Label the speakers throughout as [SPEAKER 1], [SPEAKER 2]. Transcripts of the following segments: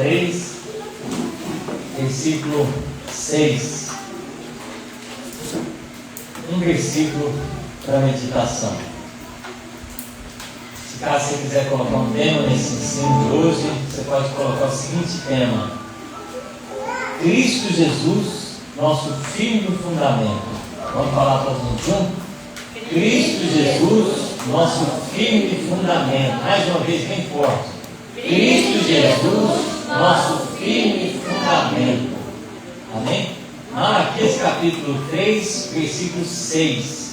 [SPEAKER 1] 3, versículo 6. Um versículo para meditação. Se caso você quiser colocar um tema nesse ensino de hoje, você pode colocar o seguinte tema: Cristo Jesus, nosso firme fundamento. Vamos falar todos juntos? Cristo Jesus, nosso firme fundamento. Mais uma vez, bem forte. Cristo Jesus, nosso firme fundamento. Amém? Malaquias capítulo 3, versículo 6.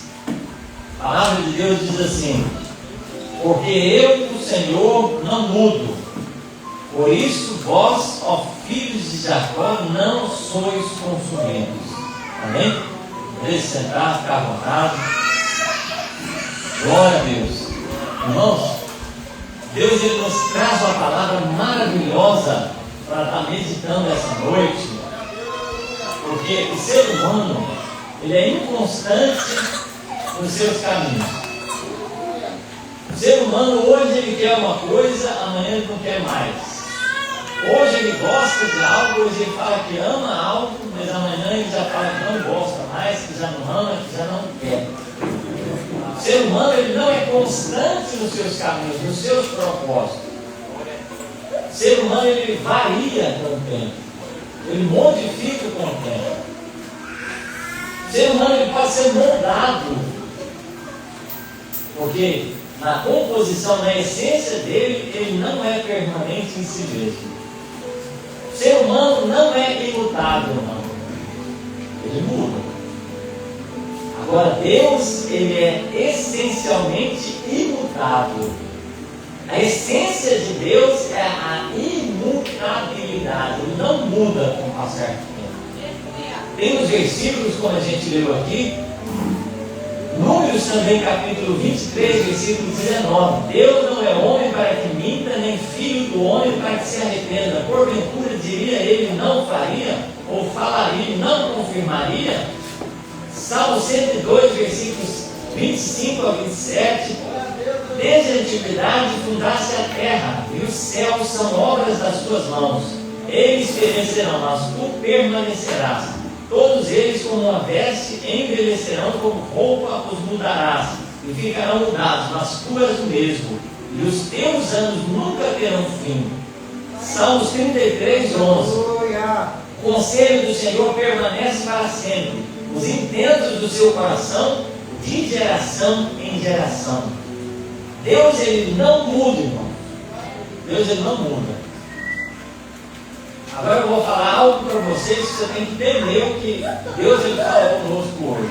[SPEAKER 1] A palavra de Deus diz assim: porque eu, o Senhor, não mudo. Por isso vós, ó filhos de Jacó, não sois consumidos. Amém? Deixe sentar, ficar à vontade. Glória a Deus. Irmãos, Deus ele nos traz uma palavra maravilhosa para estar meditando essa noite. Porque o ser humano, ele é inconstante nos seus caminhos. O ser humano, hoje ele quer uma coisa, amanhã ele não quer mais. Hoje ele gosta de algo, hoje ele fala que ama algo, mas amanhã ele já fala que não gosta mais, que já não ama, que já não quer. O ser humano ele não é constante nos seus caminhos, nos seus propósitos. O ser humano ele varia com o tempo, ele modifica com o tempo. O ser humano ele pode ser moldado, porque na composição, na essência dele, ele não é permanente em si mesmo. O ser humano não é imutável, não. Ele muda. Agora, Deus, ele é essencialmente imutável. A essência de Deus é a imutabilidade. Ele não muda com o passar do tempo. Tem os versículos, como a gente leu aqui, Números também, capítulo 23, versículo 19. Deus não é homem para que minta, nem filho do homem para que se arrependa. Porventura diria ele, não faria, ou falaria, não confirmaria. Salmo 102, versículos 25 a 27. Desde a antiguidade fundaste a terra, e os céus são obras das tuas mãos. Eles perecerão, mas tu permanecerás. Todos eles, como uma veste, envelhecerão, como roupa os mudarás, e ficarão mudados, mas tu és o mesmo, e os teus anos nunca terão fim. Salmos 33, 11. O conselho do Senhor permanece para sempre, os intentos do seu coração, de geração em geração. Deus, ele não muda, irmão. Deus, ele não muda. Agora eu vou falar algo para vocês que você tem que entender o que Deus ele fala conosco hoje.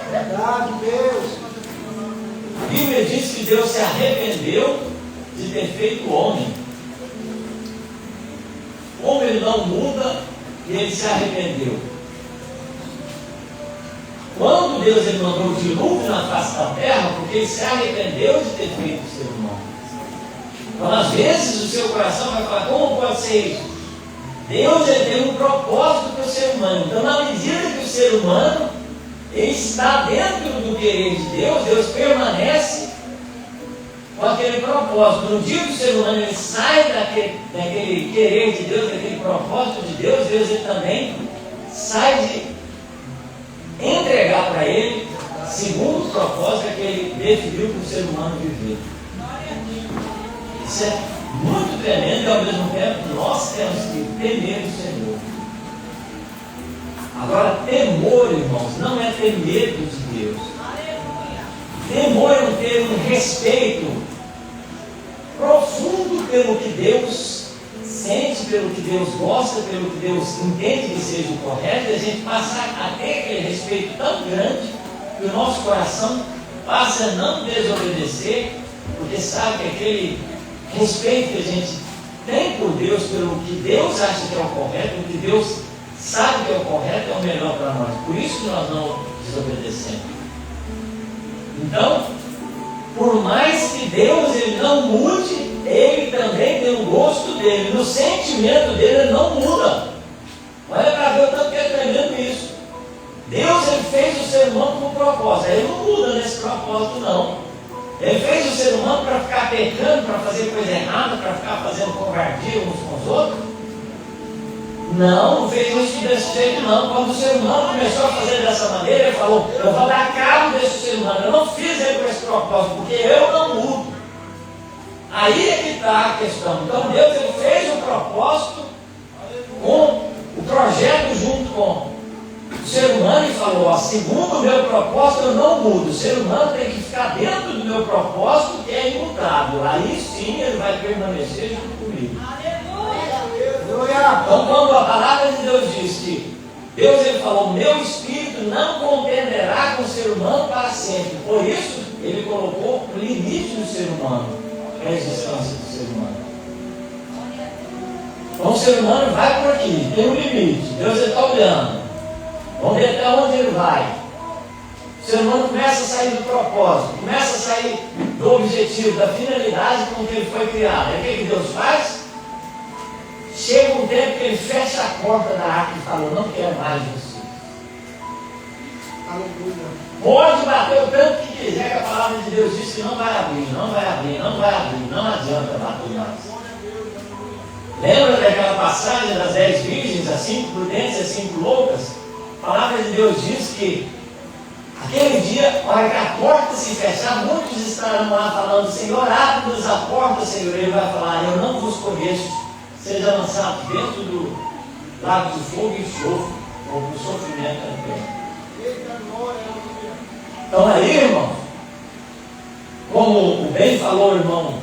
[SPEAKER 2] Verdade, Deus.
[SPEAKER 1] A Bíblia diz que Deus se arrependeu de ter feito o homem. O homem ele não muda e ele se arrependeu. Quando Deus ele mandou o dilúvio na face da terra, porque ele se arrependeu de ter feito o ser humano. Então, às vezes, o seu coração vai falar: como pode ser isso? Deus ele tem um propósito para o ser humano. Então, na medida que o ser humano ele está dentro do querer de Deus, Deus permanece com aquele propósito. No dia que o ser humano ele sai daquele querer de Deus, daquele propósito de Deus, Deus ele também sai de entregar para ele, segundo o propósito que ele definiu para o ser humano viver. Isso é muito tremendo e ao mesmo tempo nós temos que temer o Senhor. Agora, temor, irmãos, não é ter medo de Deus. Temor é ter um respeito profundo pelo que Deus sente, pelo que Deus gosta, pelo que Deus entende que seja o correto, e a gente passa a ter aquele respeito tão grande que o nosso coração passa a não desobedecer, porque sabe que aquele respeito que a gente tem por Deus, pelo que Deus acha que é o correto, o que Deus sabe que é o correto, é o melhor para nós. Por isso que nós não desobedecemos. Então, por mais que Deus ele não mude, ele também tem um gosto dele, no sentimento dele ele não muda. Olha para ver o tanto que é tremendo isso. Deus ele fez o ser humano com propósito, ele não muda nesse propósito não. Ele fez o ser humano para ficar pecando, para fazer coisa errada, para ficar fazendo covardia uns com os outros. Não fez isso desse jeito não. Quando o ser humano começou a fazer dessa maneira, ele falou, eu vou dar cabo desse ser humano. Eu não fiz ele com esse propósito, porque eu não mudo. Aí é que está a questão. Então Deus ele fez o propósito com o projeto junto com o ser humano e falou, ó, segundo o meu propósito eu não mudo. O ser humano tem que ficar dentro do meu propósito, que é imutável. Aí sim ele vai permanecer junto comigo. Então quando a palavra de Deus diz que Deus ele falou, meu espírito não contenderá com o ser humano para sempre. Por isso ele colocou o limite do ser humano, a existência do ser humano. Então o ser humano vai por aqui, tem um limite. Deus está olhando. Vamos ver até onde ele vai. O ser humano começa a sair do propósito, começa a sair do objetivo, da finalidade com que ele foi criado. Aí o que Deus faz? Chega um tempo que ele fecha a porta da arca e fala, não quero mais você. Pode bater o tanto que quiser, que a palavra de Deus diz que não vai abrir, não vai abrir, não vai abrir, não adianta bater mais. Lembra daquela passagem das 10 virgens, as 5 prudentes e as 5 loucas? A palavra de Deus diz que aquele dia, na hora que a porta se fechar, muitos estarão lá falando, Senhor, abre-nos a porta, Senhor. Ele vai falar, eu não vos conheço. Seja lançado dentro do lago de fogo e enxofre, ou do sofrimento também. Então aí, irmão, como bem falou o irmão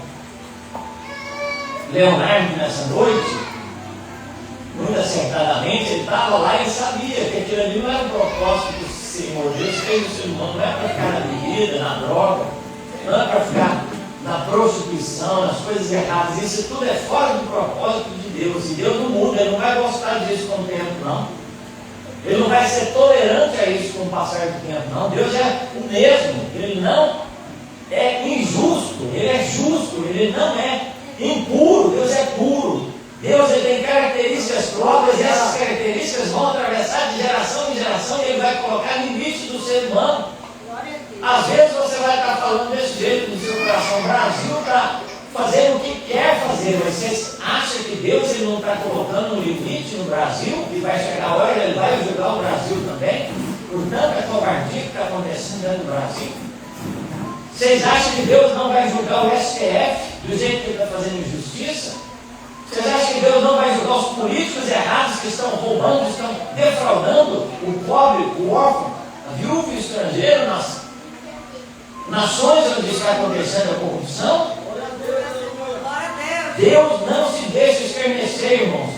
[SPEAKER 1] Leonardo nessa noite, muito acertadamente, ele estava lá e ele sabia que aquilo ali não era o propósito do Senhor. Deus fez o ser humano, não é para ficar na bebida, na droga, não é para ficar na prostituição, nas coisas erradas. Isso tudo é fora do propósito de Deus. E Deus não muda, Ele não vai gostar disso com o tempo, não. Ele não vai ser tolerante a isso com o passar do tempo, não. Deus é o mesmo. Ele não é injusto, Ele é justo, Ele não é impuro. Deus é puro. Deus ele tem características próprias e essas características vão atravessar de geração em geração e Ele vai colocar limite do ser humano. Às vezes você vai estar falando desse jeito no seu coração, o Brasil está fazendo o que quer fazer, mas você acha que Deus ele não está colocando um limite no Brasil e vai chegar a hora Ele vai julgar o Brasil também, por tanta covardia que está acontecendo dentro do Brasil? Vocês acham que Deus não vai julgar o STF do jeito que Ele está fazendo injustiça? Vocês acham que Deus não vai julgar os políticos errados que estão roubando, que estão defraudando o pobre, o órfão, a viúva e o estrangeiro nas nações onde está acontecendo a corrupção? Deus não se deixa escarnecer, irmãos.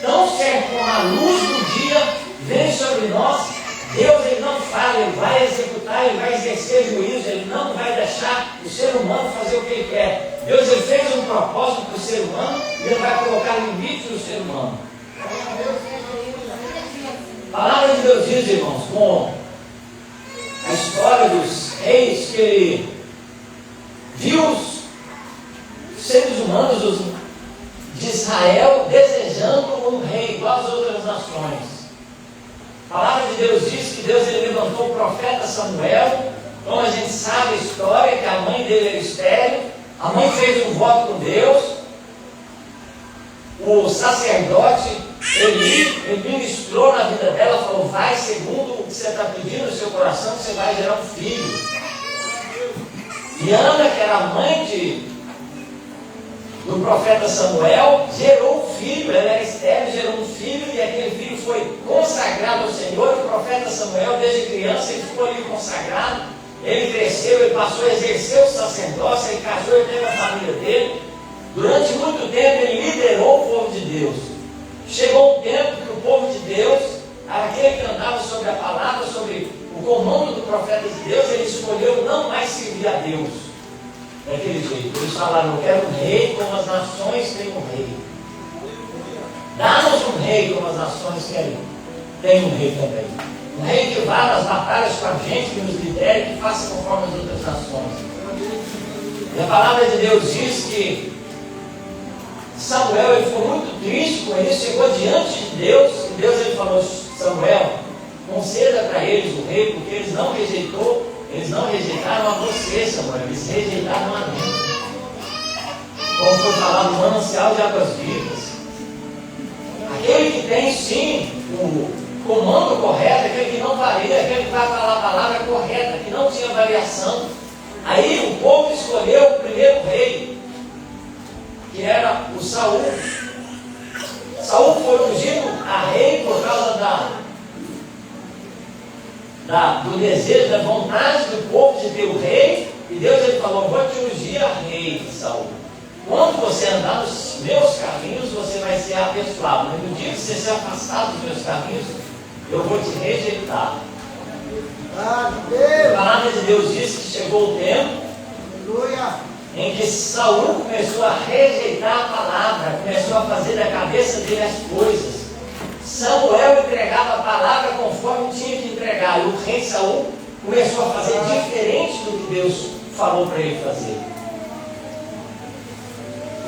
[SPEAKER 1] Tão certo como a luz do dia vem sobre nós, Deus ele não fala, Ele vai executar, Ele vai exercer juízo, Ele não vai deixar o ser humano fazer o que Ele quer. Deus ele fez um propósito para o ser humano e Ele vai colocar limite no ser humano. A palavra de Deus diz, irmãos, com a história dos reis, que Ele viu os seres humanos de Israel desejando um rei igual às outras nações. A palavra de Deus diz que Deus ele levantou o profeta Samuel. Como a gente sabe a história, que a mãe dele era estéril, a mãe fez um voto com Deus, o sacerdote ele ministrou na vida dela, falou, vai segundo o que você está pedindo no seu coração, que você vai gerar um filho. E Ana, que era a mãe do profeta Samuel, gerou um filho, ela era estéril, gerou um filho, e aquele filho foi consagrado ao Senhor. O profeta Samuel, desde criança, ele ficou ali consagrado, ele cresceu, ele passou a exercer o sacerdócio, ele casou, ele teve a família dele. Durante muito tempo ele liderou o povo de Deus. Chegou um tempo que o povo de Deus, aquele que andava sobre a palavra, sobre o comando do profeta de Deus, ele escolheu não mais servir a Deus daquele jeito. Eles falaram, eu quero um rei como as nações têm um rei. Dá-nos um rei como as nações têm um rei também. Um rei que vá nas batalhas com a gente, que nos lidere, que faça conforme as outras nações. E a palavra de Deus diz que Samuel ele ficou muito triste com isso, chegou diante de Deus, e Deus ele falou, Samuel, conceda para eles o rei, porque eles não rejeitaram a você, Samuel, eles rejeitaram a mim. Como foi falado no manancial de águas vivas. Aquele que tem sim o comando correto, aquele que não varia, aquele que vai falar a palavra correta, que não tinha variação. Aí o povo escolheu o primeiro rei, que era o Saul. Saul foi ungido a rei por causa do desejo, da vontade do povo de ter o rei. E Deus ele falou: vou te ungir a rei, Saul. Quando você andar nos meus caminhos, você vai ser abençoado. Mas no dia que você se afastar dos meus caminhos, eu vou te rejeitar. A palavra de Deus diz que chegou o tempo em que Saul começou a rejeitar a palavra, começou a fazer da cabeça dele as coisas. Samuel entregava a palavra conforme tinha que entregar, e o rei Saul começou a fazer diferente do que Deus falou para ele fazer.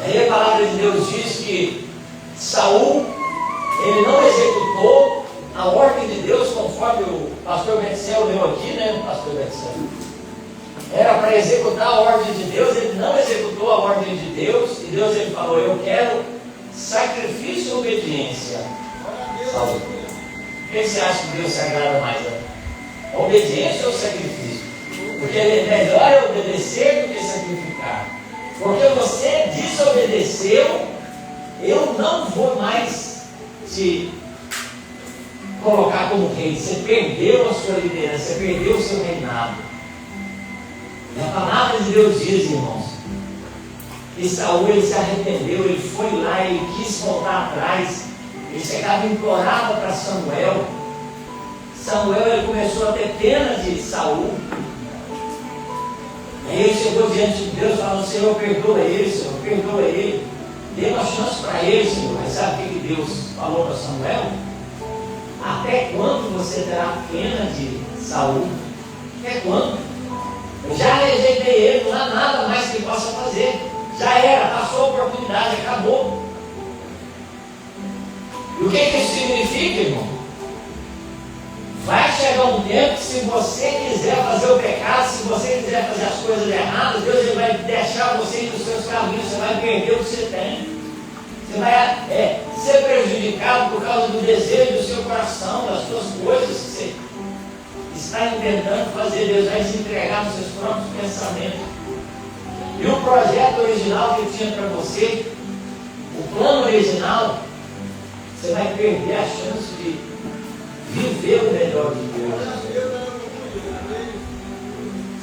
[SPEAKER 1] Aí a palavra de Deus diz que Saul, ele não executou a ordem de Deus conforme o pastor Betzel leu aqui, né, pastor Betzel? Era para executar a ordem de Deus, ele não executou a ordem de Deus, e Deus ele falou: eu quero sacrifício e obediência. Saul, o que você acha que Deus se agrada mais? A obediência ou o sacrifício? Porque é melhor obedecer do que sacrificar. Porque você desobedeceu, eu não vou mais te colocar como rei. Você perdeu a sua liderança, você perdeu o seu reinado. E a palavra de Deus diz, irmãos, que Saul ele se arrependeu, ele foi lá, ele quis voltar atrás, ele chegava e implorava para Samuel. Samuel ele começou a ter pena de Saul. Aí ele chegou diante de Deus falando: Senhor, perdoa ele, Senhor, perdoa ele. Dê uma chance para ele, Senhor. Mas sabe o que Deus falou para Samuel? Até quando você terá pena de Saul? Até quando? Eu já rejeitei ele, não há nada mais que ele possa fazer. Já era, passou a oportunidade, acabou. E o que isso significa, irmão? Vai chegar um tempo que, se você quiser fazer o pecado, se você quiser fazer as coisas erradas, Deus ele vai deixar você ir nos seus caminhos, você vai perder o que você tem. Você vai ser prejudicado por causa do desejo do seu coração, das suas coisas que você está intentando fazer. Deus vai se entregar nos seus próprios pensamentos. E o projeto original que ele tinha para você, o plano original, você vai perder a chance de viver o melhor de Deus.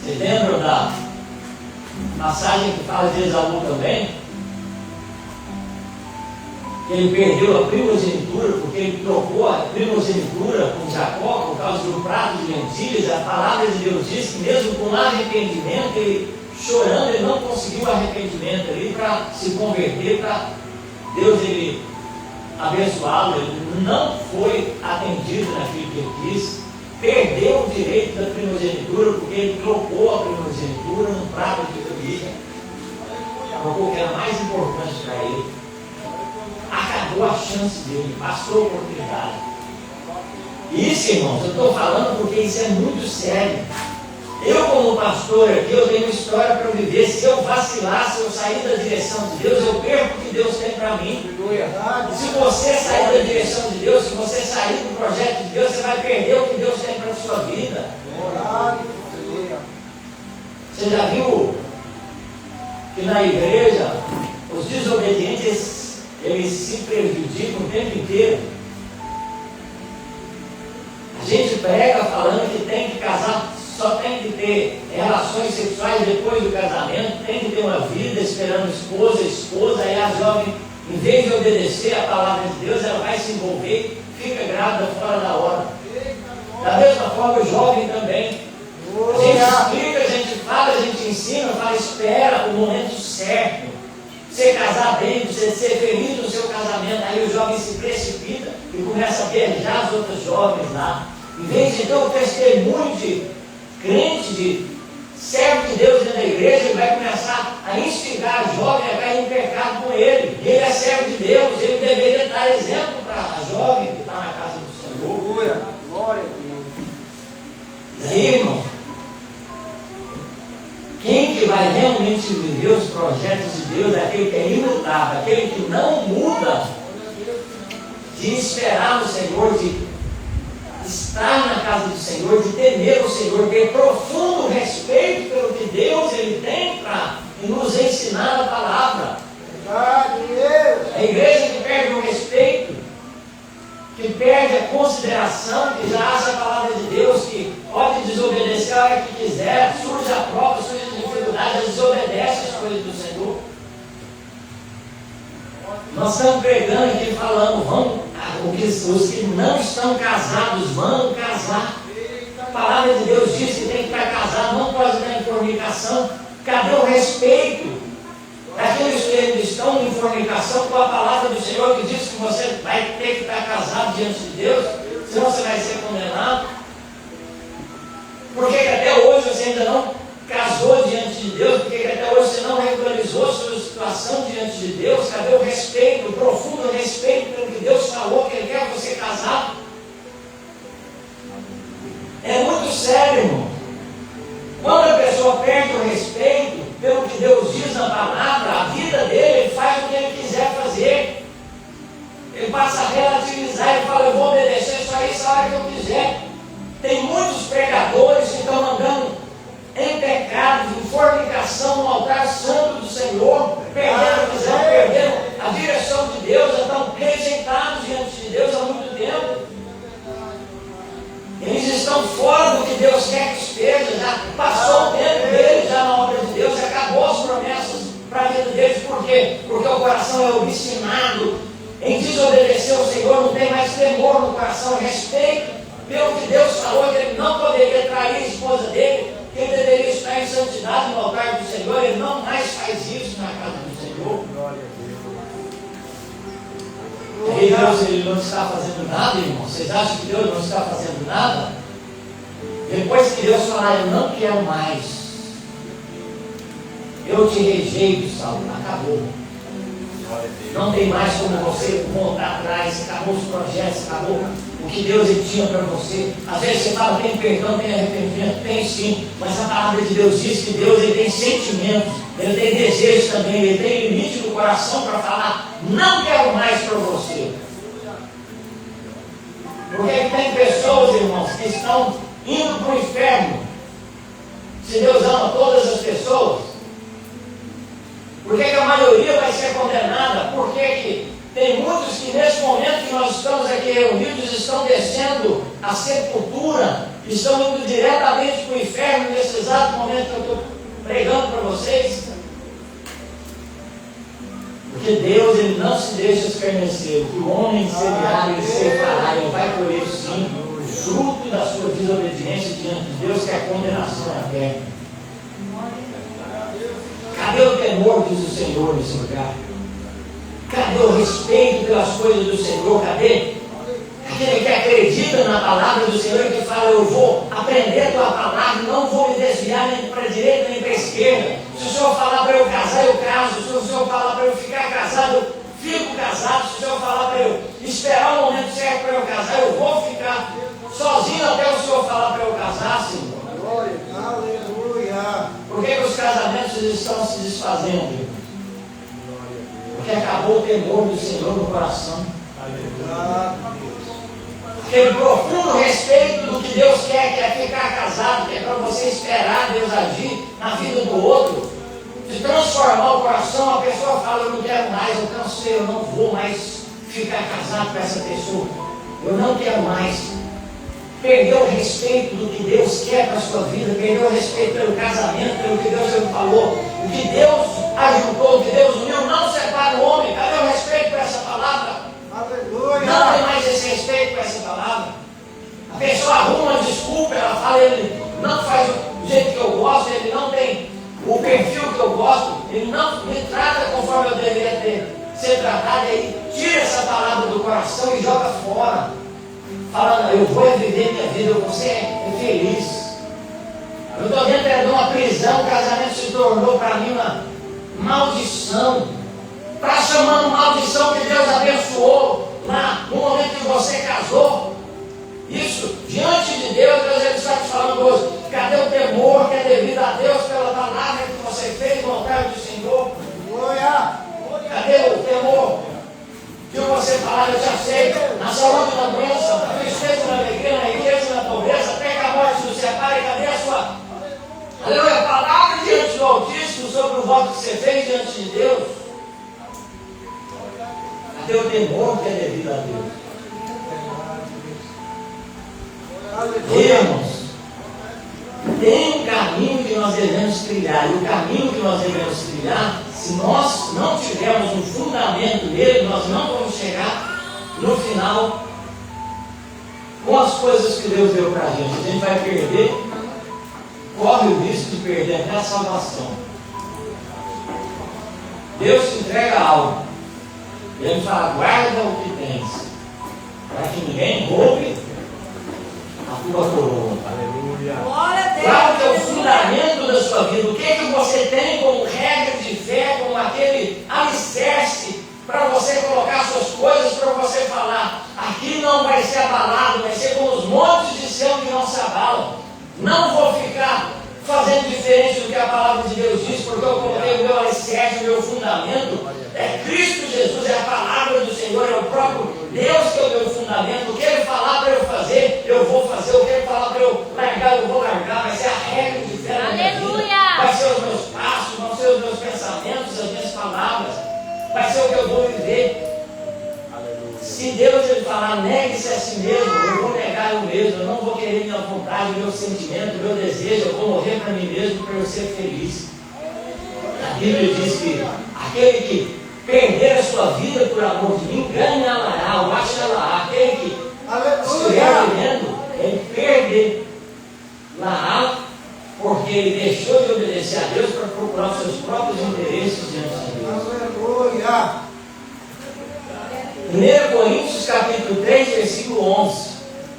[SPEAKER 1] Vocês lembram da passagem que fala de Esaú também? Que ele perdeu a primogenitura, porque ele trocou a primogenitura com Jacó por causa do prato de lentilhas. A palavra de Deus diz que mesmo com arrependimento, ele chorando, ele não conseguiu arrependimento ali para se converter, para Deus ele abençoá-lo. Ele não foi atendido naquilo que ele quis, perdeu o direito da primogenitura, porque ele trocou a primogenitura num prato de comida, trocou o que era mais importante para ele. Acabou a chance dele, passou a oportunidade. Isso, irmãos, eu estou falando porque isso é muito sério. Eu, como pastor aqui, eu tenho uma história para viver. Se eu vacilar, se eu sair da direção de Deus, eu perco o que Deus tem para mim. E se você sair da direção de Deus, se você sair do projeto de Deus, você vai perder o que Deus tem para a sua vida. Você já viu que na igreja os desobedientes eles se prejudicam o tempo inteiro? A gente prega falando que tem que casar, só tem que ter relações sexuais depois do casamento, tem que ter uma vida esperando esposa, aí a jovem, em vez de obedecer a palavra de Deus, ela vai se envolver, fica grávida fora da hora. Da mesma forma o jovem também. A gente explica, a gente fala, a gente ensina, fala, espera o momento certo. Você casar bem, você ser feliz no seu casamento, aí o jovem se precipita e começa a beijar as outras jovens lá. Em vez de ter um testemunho de crente, de servo de Deus dentro da igreja, ele vai começar a instigar a jovem a cair em pecado com ele. Ele é servo de Deus, ele deveria dar exemplo para a jovem que está na casa do Senhor. Glória a Deus. E aí, irmão, quem que vai realmente viver os projetos de Deus é aquele que é imutável, aquele que não muda de esperar no Senhor, de estar na casa do Senhor, de temer o Senhor, ter profundo respeito pelo que Deus Ele tem para nos ensinar a palavra. A igreja que perde o respeito, que perde a consideração, que já acha a palavra de Deus, que pode desobedecer a hora que quiser, surge a prova, surge a dificuldade, desobedece as coisas do Senhor. Nós estamos pregando aqui falando, os que não estão casados vão casar. A palavra de Deus diz que tem que estar casado, não pode estar em fornicação. Cadê o respeito daqueles que estão em fornicação com a palavra do Senhor, que diz que você vai ter que estar casado diante de Deus, senão você vai ser condenado? Por que até hoje você ainda não casou diante de Deus? Por que até hoje você não regularizou sua situação diante de Deus? Cadê o respeito, o profundo respeito pelo que Deus falou, que Ele quer você casado? É muito sério, irmão. Quando a pessoa perde o respeito pelo que Deus diz na palavra, a vida dele, ele faz o que ele quiser fazer. Ele passa a relativizar, ele fala, eu vou obedecer só isso a hora que eu quiser. Tem muitos pregadores que estão andando em pecado, em fornicação no altar santo do Senhor, perdendo a visão, perdendo a direção de Deus, estão rejeitados diante de Deus há muito tempo. Eles estão fora do que Deus quer que esteja, já passou o tempo deles, já na obra de Deus, já acabou as promessas para a vida deles. Por quê? Porque o coração é obstinado em desobedecer ao Senhor, não tem mais temor no coração, respeito pelo que Deus falou, que ele não poderia trair a esposa dele, que ele deveria estar em santidade no altar do Senhor. Ele não mais faz isso na casa do Senhor. E Deus, Ele não está fazendo nada, irmão. Vocês acham que Deus não está fazendo nada? Depois que Deus falar, eu não quero mais, eu te rejeito, Saulo, acabou. Não tem mais como você voltar atrás, acabou os projetos, acabou o que Deus ele tinha para você. Às vezes você fala, tem perdão, tem arrependimento, tem sim, mas a palavra de Deus diz que Deus ele tem sentimentos, ele tem desejos também, ele tem limite no coração para falar, não quero mais para você. Porque tem pessoas, irmãos, que estão indo para o inferno. Se Deus ama todas as pessoas, por que a maioria vai ser condenada? Por que tem muitos que nesse momento que nós estamos aqui reunidos estão descendo a sepultura, estão indo diretamente para o inferno nesse exato momento que eu estou pregando para vocês? Porque Deus ele não se deixa escarnecer. O que o homem semear, ele ceifará, ele vai colher sim o fruto da sua desobediência diante de Deus, que é a condenação eterna. Cadê o temor, diz o Senhor, nesse lugar? Cadê o respeito pelas coisas do Senhor? Cadê aquele que acredita na palavra do Senhor e que fala, eu vou aprender a tua palavra, não vou me desviar nem para a direita nem para a esquerda. Se o Senhor falar para eu casar, eu caso. Se o Senhor falar para eu ficar casado, eu fico casado. Se o Senhor falar para eu esperar o momento certo para eu casar, eu vou ficar sozinho até o Senhor falar para eu casar, Senhor.
[SPEAKER 2] Glória, aleluia.
[SPEAKER 1] Por que os casamentos estão se desfazendo? Porque acabou o temor do Senhor no coração. Aquele profundo respeito do que Deus quer, que é ficar casado, que é para você esperar Deus agir na vida do outro, de transformar o coração. A pessoa fala, eu não quero mais, eu cansei, eu não vou mais ficar casado com essa pessoa, eu não quero mais. Perdeu o respeito do que Deus quer para a sua vida, perdeu o respeito pelo casamento, pelo que Deus ele falou, o que Deus ajuntou, o que Deus uniu, não separa o homem. Cadê o respeito por essa palavra?
[SPEAKER 2] Aleluia.
[SPEAKER 1] Não tem mais esse respeito por essa palavra. A pessoa arruma uma desculpa, ela fala, ele não faz do jeito que eu gosto, ele não tem o perfil que eu gosto, ele não me trata conforme eu deveria ser tratado, e aí tira essa palavra do coração e joga fora. Falando, eu vou viver minha vida, eu vou ser feliz. Eu estou dentro de uma prisão, o casamento se tornou para mim uma maldição. Está chamando maldição que Deus abençoou lá no momento que você casou. Isso, diante de Deus, Deus ele está te falando hoje. Cadê o temor que é devido a Deus pela palavra que você fez no altar do Senhor?
[SPEAKER 2] Glória.
[SPEAKER 1] Cadê o temor que você falaram, eu te aceito na saúde, na doença, na tristeza, na alegria, na riqueza, na pobreza, até que a morte nos separe. Cadê a sua, aleluia, palavra diante do Altíssimo sobre o voto que você fez diante de Deus? Cadê o temor que é devido a Deus? Irmãos, tem um caminho que nós devemos trilhar, e o caminho que nós devemos trilhar, se nós não tivermos um fundamento nele, nós não vamos chegar no final com as coisas que Deus deu para a gente vai perder, corre o risco de perder até a salvação. Deus te entrega algo, Ele fala, guarda o que tens, para que ninguém roube a tua coroa. Aleluia. Qual é o fundamento da sua vida? O que você tem como regra de fé, como aquele alicerce para você colocar suas coisas, para você falar, aqui não vai ser abalado, vai ser como os montes de Sião que não se abalam. Não vou ficar fazendo diferente do que a palavra de Deus diz, porque eu coloquei o meu alicerce, o meu fundamento é Cristo Jesus, é a palavra do Senhor, é o próprio Deus que é o meu fundamento. O que Ele falar para eu fazer, eu vou fazer. O que Ele falar para eu largar, eu vou largar. Vai ser a regra de fé na minha vida. Vai ser os meus passos, vão ser os meus pensamentos, as minhas palavras. Vai ser o que eu vou viver. Se Deus Ele falar, negue-se a si mesmo, eu vou negar eu mesmo, eu não vou querer minha vontade, meu sentimento, meu desejo, eu vou morrer para mim mesmo para eu ser feliz. A Bíblia diz que aquele que perder a sua vida por amor de mim, ganha-la, ou acha-la. Aquele que estiver vivendo, ele perder-la, porque ele deixou de obedecer a Deus para procurar os seus próprios interesses diante de Deus.
[SPEAKER 2] Aleluia.
[SPEAKER 1] 1 Coríntios capítulo 3, versículo 11.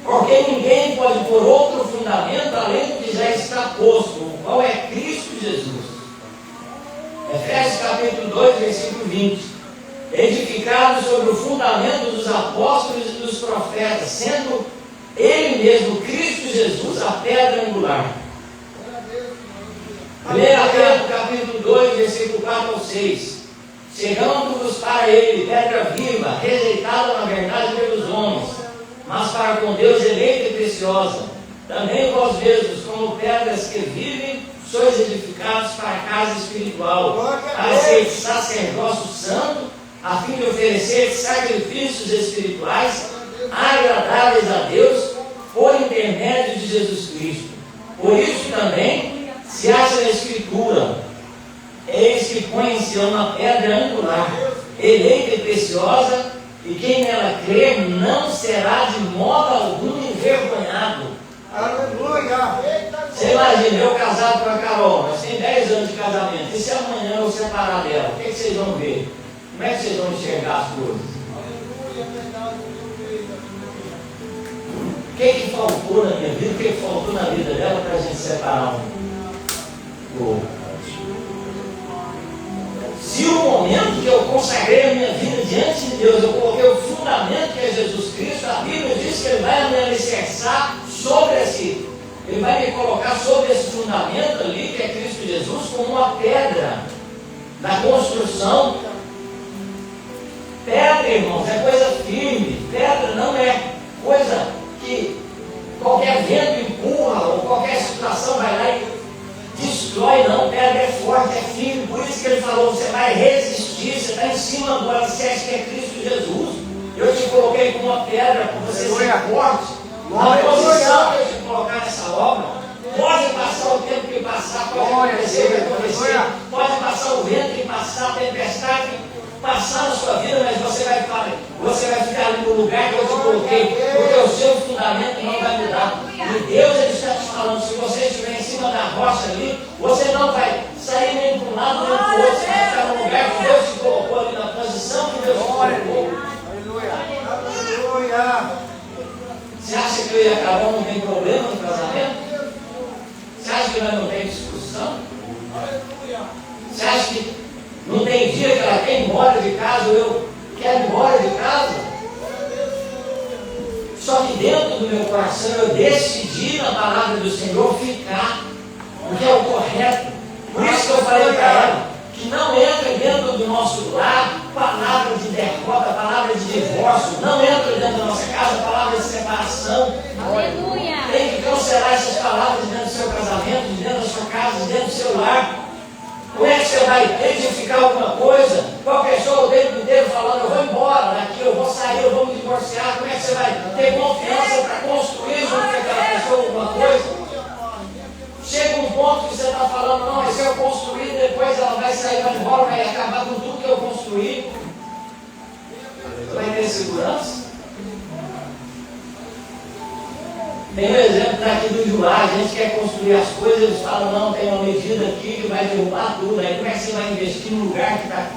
[SPEAKER 1] Porque ninguém pode pôr outro fundamento além do que já está posto, o qual é Cristo Jesus. Efésios capítulo 2, versículo 20. Edificado sobre o fundamento dos apóstolos e dos profetas, sendo Ele mesmo, Cristo Jesus, a pedra angular. 1 Pedro capítulo 2, versículo 4 ao 6. Chegando-vos para Ele, pedra viva, rejeitada na verdade pelos homens, mas para com Deus eleita e preciosa. Também vós mesmos, como pedras que vivem, sois edificados para a casa espiritual, para ser sacerdócio santo, a fim de oferecer sacrifícios espirituais agradáveis a Deus, por intermédio de Jesus Cristo. Por isso também se acha na Escritura: eis que põe em Sião uma pedra angular, eleita e preciosa, e quem nela crer não será de modo algum envergonhado.
[SPEAKER 2] Aleluia.
[SPEAKER 1] Você imagina, eu casado com a Carol, nós temos 10 anos de casamento, e se amanhã eu separar dela, o que vocês vão ver? Como é que vocês vão enxergar as coisas? O que faltou na minha vida, o que faltou na vida dela para a gente separar um do outro? Se o momento que eu consagrei a minha vida diante de Deus, eu coloquei o fundamento que é Jesus Cristo, a Bíblia diz que Ele vai me alicerçar sobre esse, Ele vai me colocar sobre esse fundamento ali, que é Cristo Jesus, como uma pedra da construção. Pedra, irmãos, é coisa firme. Pedra não é coisa que qualquer vento empurra, ou qualquer situação vai lá e destrói, não. Pedra é forte, é firme. Por isso que Ele falou, você vai resistir, você está em cima do alicerce que é Cristo Jesus. Eu te coloquei como uma pedra para você ser forte. Na posição que eu te colocar nessa obra, pode passar o tempo que passar, pode acontecer o que acontecer, pode passar o vento que passar, a tempestade que passar na sua vida, mas você vai ficar ali no lugar que eu te coloquei, porque o seu fundamento não vai mudar. E Deus Ele está te falando, se você estiver em cima da rocha ali, você não vai sair nem para um lado nem para o outro, você vai ficar no lugar que Deus te colocou ali, na posição que Deus te colocou.
[SPEAKER 2] Aleluia.
[SPEAKER 1] Você acha que eu e a Carol não tem problema no casamento? Você acha que nós não tem discussão? Você acha que não tem dia que ela quer ir embora de casa ou eu quero ir embora de casa? Só que dentro do meu coração eu decidi na palavra do Senhor ficar, porque é o correto. Por isso que eu falei para ela que não entra dentro do nosso lar palavra de derrota, palavra de divórcio, não entra dentro da nossa casa, palavra de separação.
[SPEAKER 3] Aleluia.
[SPEAKER 1] Tem que cancelar essas palavras dentro do seu casamento, dentro da sua casa, dentro do seu lar. Como é que você vai edificar alguma coisa com a pessoa o tempo inteiro falando, eu vou embora daqui, eu vou sair, eu vou me divorciar? Como é que você vai ter confiança para construir junto com aquela pessoa alguma coisa? Chega um ponto que você está falando, não, mas se eu construir, depois ela vai sair, vai embora, vai acabar com tudo que eu construí. Você vai ter segurança? Tem um exemplo daqui do Juá, a gente quer construir as coisas, eles falam, não, tem uma medida aqui que vai derrubar tudo. Aí como é que você vai investir num lugar que a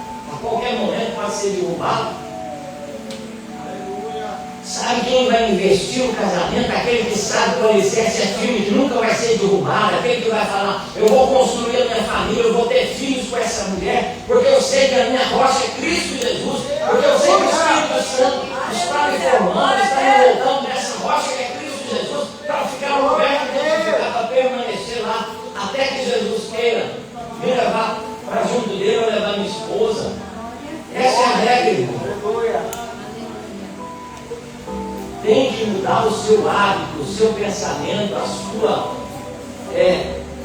[SPEAKER 1] qualquer momento pode ser derrubado? Sabe quem vai investir no casamento? Aquele que sabe que o alicerce é firme, que nunca vai ser derrubado, aquele que vai falar, eu vou construir a minha família, eu vou ter filhos com essa mulher, porque eu sei que a minha rocha é Cristo Jesus, porque eu sei que o Espírito Santo está me formando, está me voltando nessa rocha que é Cristo Jesus, para ficar no lugar que tem que ficar, para permanecer lá, até que Jesus queira me levar para junto dele ou levar minha esposa. Essa é a regra, irmão. Tem que mudar o seu hábito, o seu pensamento, a sua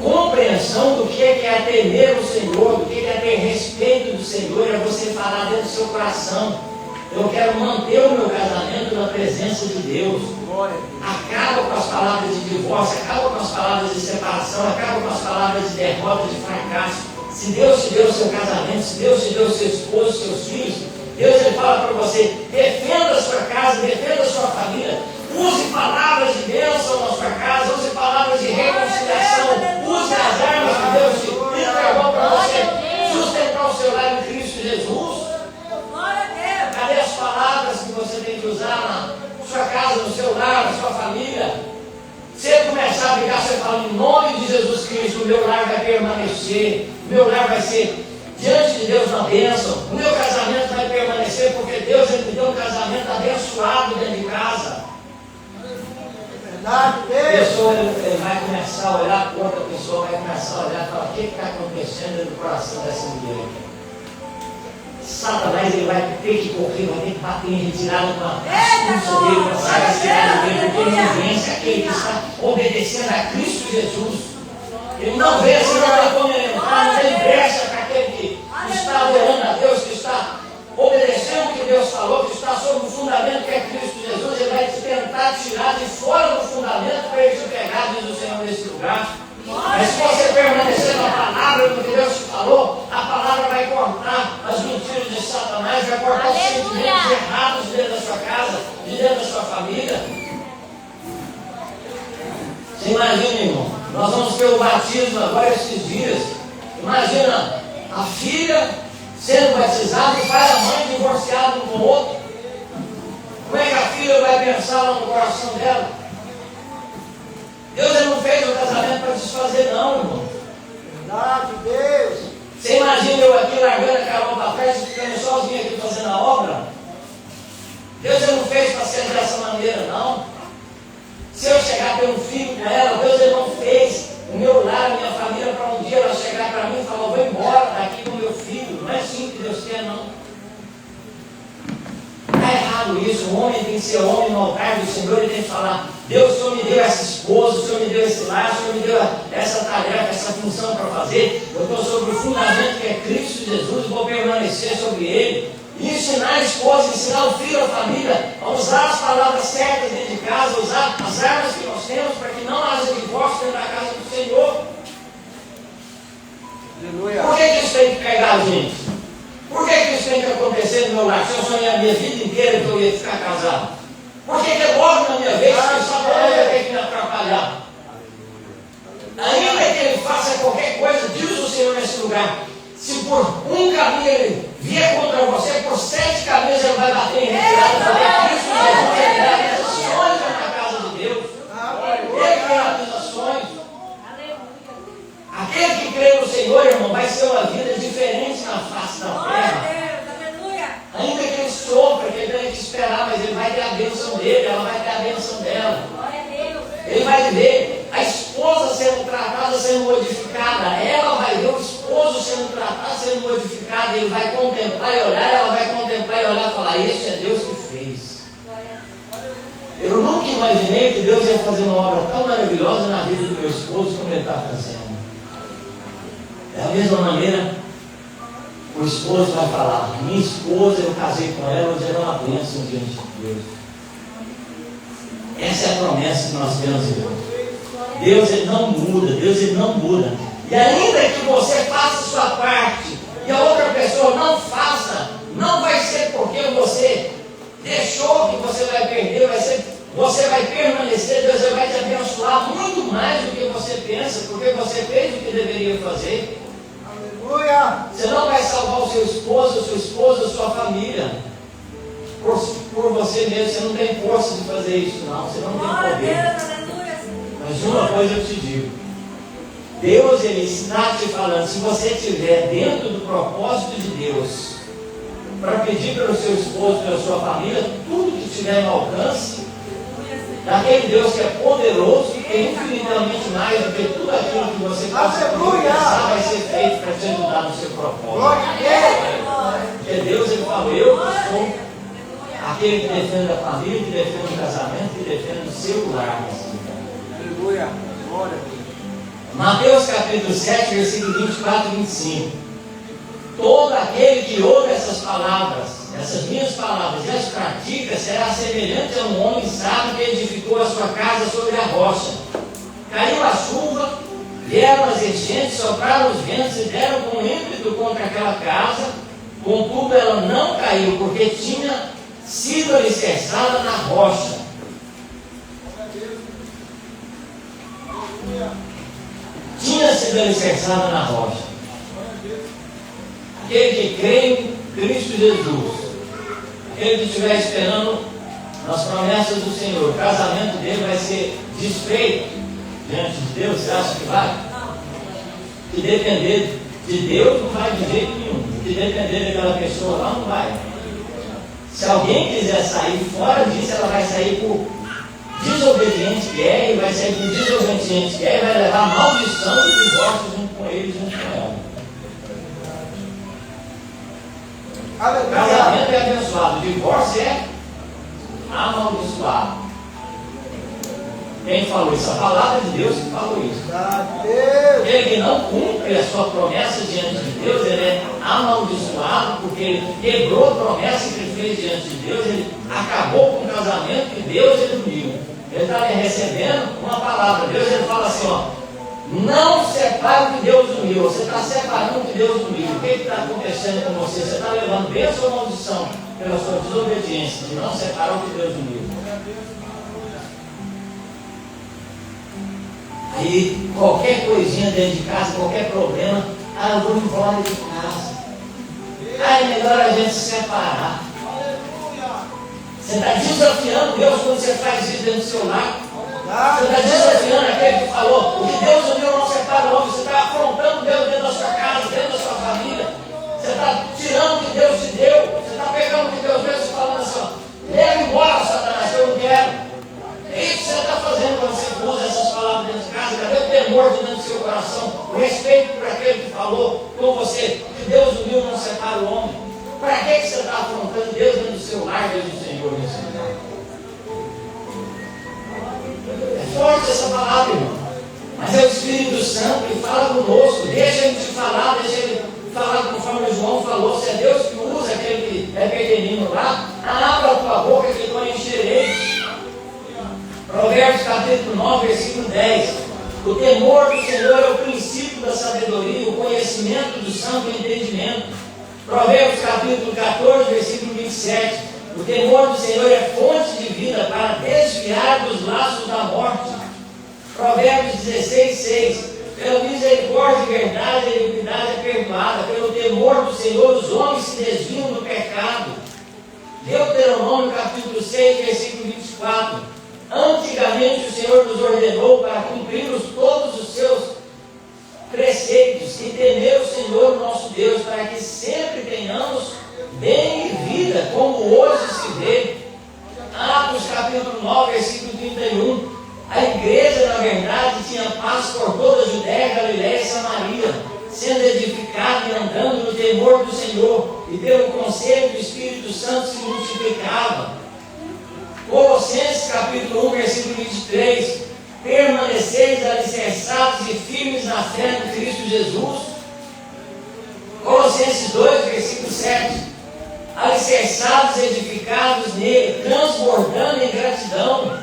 [SPEAKER 1] compreensão do que é temer o Senhor, do que é ter respeito do Senhor, é você falar dentro do seu coração, eu quero manter o meu casamento na presença de Deus. Acaba com as palavras de divórcio, acaba com as palavras de separação, acaba com as palavras de derrota, de fracasso. Se Deus te deu o seu casamento, se Deus te deu o seu esposo, os seus filhos, Deus ele fala para você, defenda a sua casa, defenda a sua família, use palavras de bênção na sua casa, use palavras de reconciliação, use as armas que Deus te entregou para você sustentar o seu lar em Cristo Jesus. Cadê as palavras que você tem que usar na sua casa, no seu lar, na sua família? Se ele começar a brigar, você fala, em nome de Jesus Cristo, o meu lar vai permanecer, o meu lar vai ser diante de Deus uma bênção, o meu casamento vai permanecer, porque Deus ele me deu um casamento abençoado dentro de casa. A pessoa ele vai começar a olhar para outra pessoa, vai começar a olhar e falar, o que está acontecendo dentro do coração dessa mulher? Satanás ele vai ter que correr, vai ter que bater em retirada com a expulsa dele, com a sagacidade dele, porque ele não vence aquele que está obedecendo a Cristo Jesus. Ele não vence, não tem como ele entrar, não tem brecha para aquele que está adorando a Deus, que está obedecendo o que Deus falou, que está sobre o fundamento que é Cristo Jesus. Ele vai tentar tirar de fora do fundamento para ele te pegar, diz o Senhor, nesse lugar. Mas se você permanecer na palavra do que Deus te falou, a palavra vai cortar as mentiras de Satanás, vai cortar os sentimentos errados dentro da sua casa, de dentro da sua família. Você imagina, irmão, nós vamos ter o batismo agora esses dias. Imagina a filha sendo batizada e o pai e a mãe divorciados um com o outro. Como é que a filha vai pensar lá no coração dela? Deus ele não fez o casamento para desfazer, não, irmão.
[SPEAKER 2] Verdade, Deus.
[SPEAKER 1] Você imagina eu aqui largando a Carol para trás e ficando sozinho aqui fazendo a obra? Deus ele não fez para ser dessa maneira, não. Se eu chegar a ter um filho com ela, Deus ele não fez o meu lar, a minha família, para um dia ela chegar para mim e falar, vou embora daqui com meu filho. Não é assim que Deus quer, não. Está errado isso. O homem tem que ser homem no altar do Senhor, ele tem que falar, Deus, o Senhor me deu essa esposa, o Senhor me deu esse lar, o Senhor me deu essa tarefa, essa função para fazer. Eu estou sobre o fundamento que é Cristo Jesus e vou permanecer sobre ele. E ensinar a esposa, ensinar o filho, a família, a usar as palavras certas dentro de casa, usar as armas que nós temos para que não haja divórcio dentro da casa do Senhor.
[SPEAKER 2] Aleluia.
[SPEAKER 1] Por que isso tem que pegar a gente? Por que isso tem que acontecer no meu lar? Se eu sonhei a minha vida inteira que eu ia ficar casado. Por que logo na minha vez que Satanás ia ter que me atrapalhar? Ainda que ele faça qualquer coisa, diz o Senhor nesse lugar, se por um caminho ele vier contra você, por 7 caminhos ele vai bater em retirada, porque Cristo Jesus ele realizações na casa de Deus. Ele realizações. Aquele que crê no Senhor, irmão, vai ser uma vida diferente na face da terra. Ainda que ele sofra, que ele tenha que esperar, mas ele vai ter a bênção dele, ela vai ter a bênção dela. Ele vai ver a esposa sendo tratada, sendo modificada. Ela vai ver o esposo sendo tratado, sendo sendo modificada, ele vai contemplar e olhar, ela vai contemplar e olhar e falar, este é Deus que fez. Eu nunca imaginei que Deus ia fazer uma obra tão maravilhosa na vida do meu esposo como ele está fazendo. Da mesma maneira, o esposo vai falar, minha esposa, eu casei com ela, hoje ela é uma bênção diante de Deus. Essa é a promessa que nós temos, irmão. Deus, ele não muda, Deus, ele não muda. E ainda que você faça a sua parte e a outra pessoa não faça, não vai ser porque você deixou que você vai perder, você vai permanecer, Deus vai te abençoar muito mais do que você pensa, porque você fez o que deveria fazer.
[SPEAKER 2] Aleluia!
[SPEAKER 1] Você não vai salvar o seu esposo, a sua esposa, a sua família por você mesmo. Você não tem força de fazer isso, não. Você não tem poder. Mas uma coisa eu te digo: Deus, ele está te falando, se você estiver dentro do propósito de Deus, para pedir pelo seu esposo, pela sua família, tudo que estiver no alcance daquele Deus que é poderoso e que é infinitamente mais do que tudo aquilo que você possa pensar, vai ser feito para te ajudar no seu propósito. Porque Deus, ele falou, eu que sou aquele que defende a família, que defende o casamento, que defende o seu lar.
[SPEAKER 2] Aleluia! Glória a Deus.
[SPEAKER 1] Mateus capítulo 7, versículo 24 e 25. Todo aquele que ouve essas palavras, essas minhas palavras, e as pratica, será semelhante a um homem sábio que edificou a sua casa sobre a rocha. Caiu a chuva, vieram as enchentes, sopraram os ventos e deram com ímpeto contra aquela casa. Contudo, ela não caiu, porque tinha sido alicerçada na rocha. Tinha sido alicerçada na rocha. Aquele que crê em Cristo Jesus, aquele que estiver esperando nas promessas do Senhor, o casamento dele vai ser desfeito diante de Deus. Você acha que vai? Que depender de Deus não vai de jeito nenhum. Que depender daquela pessoa lá não vai. Se alguém quiser sair fora disso, ela vai sair por desobediente que é, e vai sair por desobediente que é, e vai levar a maldição do divórcio junto com ele, junto com ela. O casamento é abençoado, o divórcio é amaldiçoado. Quem falou isso? A palavra de Deus que falou isso. Aquele que não cumpre a sua promessa diante de Deus, ele é amaldiçoado, porque ele quebrou a promessa que ele fez diante de Deus, ele acabou com o casamento que Deus ele uniu. Ele está recebendo uma palavra. Deus ele fala assim, ó, não separe o que Deus uniu. Você está separando o que Deus uniu. O que está acontecendo com você? Você está levando bênção ou maldição pela sua desobediência de não separar o que Deus uniu. Aí qualquer coisinha dentro de casa, qualquer problema, eu vou embora de casa. É melhor a gente se separar. Você está desafiando Deus quando você faz isso dentro do seu lar. Você está desafiando aquele que falou, o que Deus uniu não separa o homem. Você está afrontando Deus dentro da sua casa, dentro da sua família. Você está tirando o que Deus te deu. Você está pegando o que Deus deu e falando assim, ó, leva embora, Satanás, eu não quero. É isso que você está fazendo quando você usa essas palavras dentro de casa. Cadê o temor de dentro do seu coração? O respeito por aquele que falou com você, que Deus uniu não separa o homem. Para que você está afrontando Deus dentro do seu lar, Deus do Senhor, nesse lugar? É forte essa palavra, irmão. Mas é o Espírito Santo que fala conosco. Deixa ele te falar, deixa ele falar conforme o João falou. Se é Deus que usa aquele que é pequenino lá, abra a tua boca que eu encherei. Provérbios capítulo 9, versículo 10. O temor do Senhor é o princípio da sabedoria, o conhecimento do santo entendimento. Provérbios capítulo 14, versículo 27. O temor do Senhor é fonte de vida para desviar dos laços da morte. Provérbios 16, 6. Pela misericórdia e verdade, a iniquidade é perdoada. Pelo temor do Senhor, os homens se desviam do pecado. Deuteronômio capítulo 6, versículo 24. Antigamente o Senhor nos ordenou para cumprirmos todos os seus preceitos e temer o Senhor nosso Deus, para que sempre tenhamos bem e vida, como hoje se vê. Atos capítulo 9, versículo 31. A igreja, na verdade, tinha paz por toda a Judéia, Galiléia e Samaria. sendo edificado e andando no temor do Senhor, e pelo conselho do Espírito Santo se multiplicava. Colossenses capítulo 1, versículo 23, permaneceis alicerçados e firmes na fé no Cristo Jesus. Colossenses 2, versículo 7, alicerçados e edificados nele, transbordando em gratidão.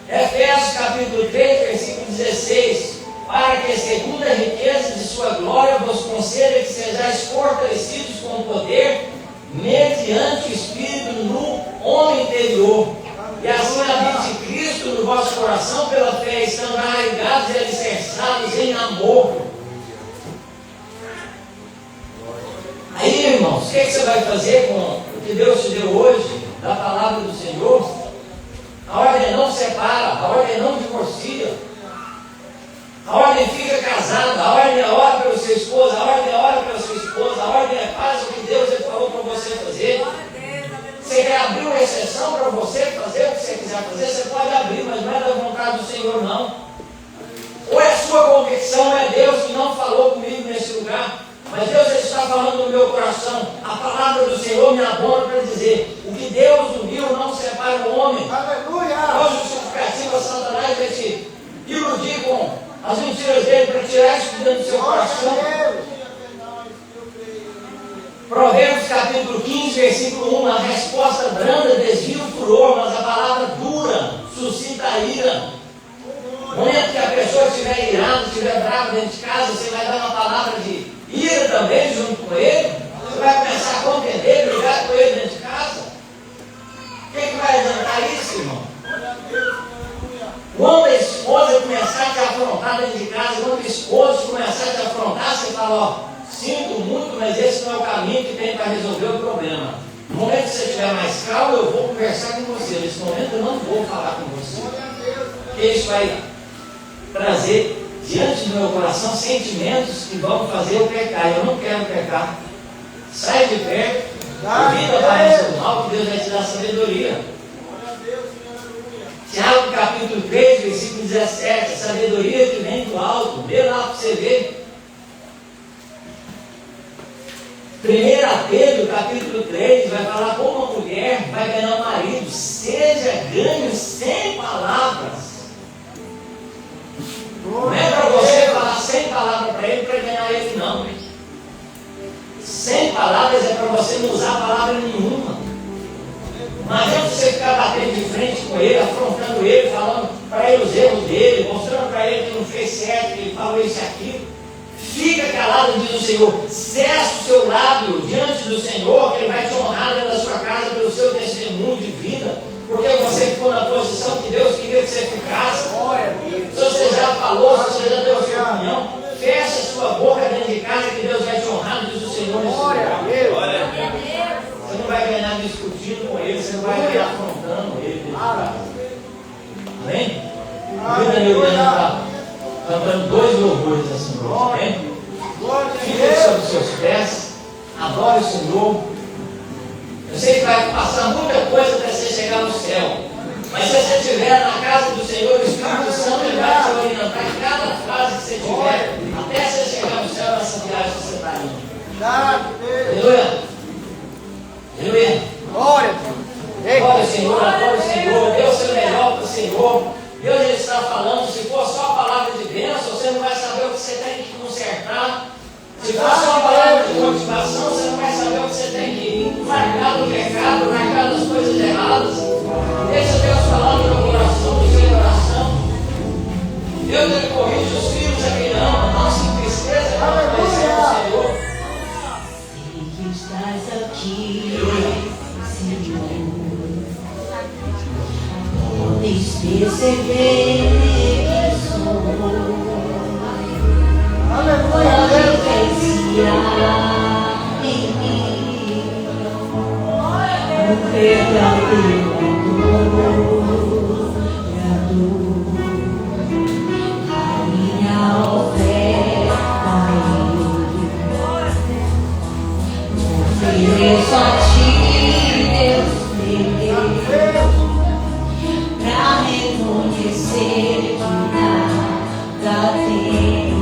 [SPEAKER 1] Efésios capítulo 3, versículo 16, para que segundo a riqueza de sua glória vos conceda que sejais fortalecidos com poder, mediante o Espírito no homem interior, e assim habite Cristo no vosso coração pela fé, estando arraigados e alicerçados em amor. Aí, irmãos, o que você vai fazer com o que Deus te deu hoje, da palavra do Senhor? A ordem não separa, a ordem não divorcia, a ordem fica casada, a ordem é ora pelo seu esposo, a ordem é ora pela sua esposa, a ordem é faz o que Deus falou para você fazer. Você quer abrir uma exceção para você fazer o que você quiser fazer, você pode abrir, mas não é da vontade do Senhor, não. Ou é a sua convicção, é Deus que não falou comigo nesse lugar, mas Deus está falando no meu coração. A palavra do Senhor me abona para dizer: o que Deus uniu não separa o homem.
[SPEAKER 2] Aleluia!
[SPEAKER 1] Qual justificativa Satanás vai te iludir com as mentiras dele para tirar isso de dentro do seu coração? Provérbios capítulo 15, versículo 1, a resposta branda desvia o furor, mas a palavra dura suscita a ira. No momento que a pessoa estiver irada, estiver brava dentro de casa, você vai dar uma palavra de ira também junto com ele. Você vai começar a contender, brigar com ele dentro de casa. O que vai adiantar isso, irmão? Quando a esposa começar a te afrontar dentro de casa, quando o esposo começar a te afrontar, você fala: ó, sinto muito, mas esse não é o caminho que tem para resolver o problema. No momento que você estiver mais calmo, eu vou conversar com você. Nesse momento eu não vou falar com você. Porque isso vai trazer diante do meu coração sentimentos que vão fazer eu pecar. Eu não quero pecar. Sai de perto, evita a aparência do mal, que Deus vai te dar sabedoria. Tiago capítulo 3, versículo 17, a sabedoria que vem do alto. Vê lá para você ver. 1 Pedro capítulo 3 vai falar como uma mulher vai ganhar um marido. Seja ganho sem palavras. Não é para você falar sem palavras para ele, para ganhar ele, não. Sem palavras é para você não usar palavra nenhuma. Mas é você ficar batendo de frente com ele, afrontando ele, falando para ele os erros dele, mostrando para ele que não fez certo, que ele falou isso e aquilo. Fica calado, diz o Senhor. Cessa o seu lábio diante do Senhor, que Ele vai te honrar dentro da sua casa pelo seu testemunho de vida, porque você ficou na posição que Deus queria que você ficasse. Se você já falou, se você já deu a sua opinião, fecha a sua boca dentro de casa, que Deus vai te honrar, diz o Senhor nesse lugar. Você não vai ganhar discutindo com ele, você não vai ganhar afrontando ele dentro de casa. Amém? Vida Neuliana está cantando 2 louvores assim para você, amém? Fique sobre os seus pés, adore o Senhor. Eu sei que vai passar muita coisa até você chegar no céu, mas se você estiver na casa do Senhor, o Espírito Santo ele vai te orientar em cada frase que você tiver, até você chegar no céu nessa viagem que você está indo. Aleluia! Aleluia! Glória ao Senhor, adore o Senhor, dê o seu melhor para o Senhor. Deus ele está falando, se for só a palavra de bênção, você não vai saber o que você tem que consertar. Se for só a palavra de motivação, você não vai saber o que você tem que largar do pecado, largar das coisas erradas. Deixa Deus falar no meu coração, no seu coração. Deus ele corrige os filhos a quem ama, não se entristeça, não conhecer o Senhor.
[SPEAKER 3] Sei que estás aqui, Senhor. Podes perceber que sou. Pode confiar em mim. O verdadeiro adorador. A minha oferta ofereço a ti, Deus meu. Pra reconhecer que nada tenho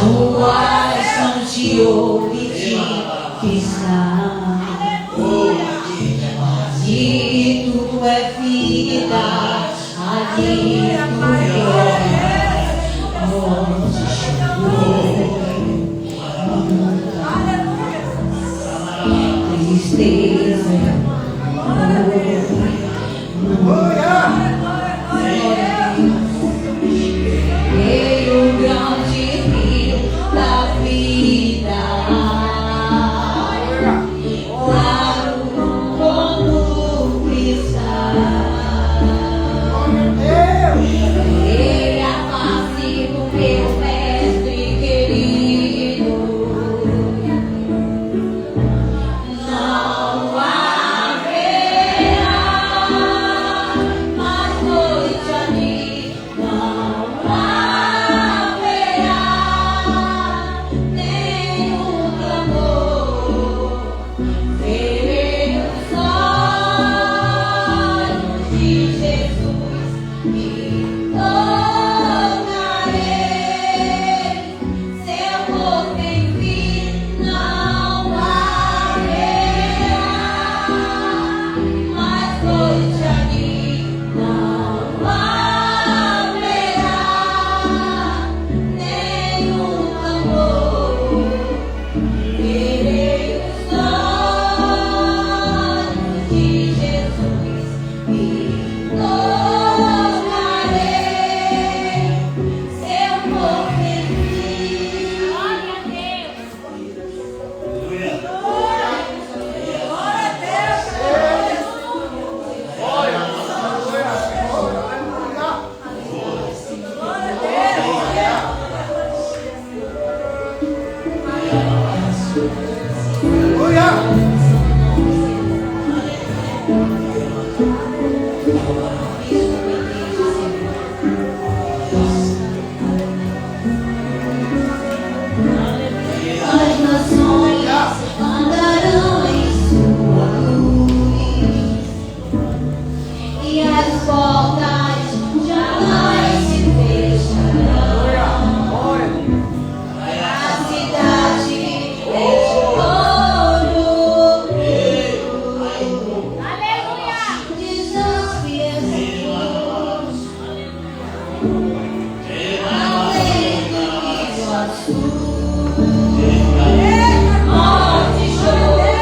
[SPEAKER 3] No coração de ouro e de cristal. Ali tu é vida, ali tu é onde chegou. Tristeza, veio o grande rio da vida, claro como o cristal. Ele amasse o meu mestre querido. Não haverá mais noite ali, não haverá nenhum clamor. Verei os olhos de Jesus e tocarei seu corpo em fim. Não haverá mais noite ali, não haverá nenhum clamor. Verei os olhos de Jesus e tocarei seu corpo em mim. Glória a As nações andarão em sua luz e as portas jamais se fecharão. A cidade é de ouro, desafia Jesus, além do Iguaçu. Morte, choro,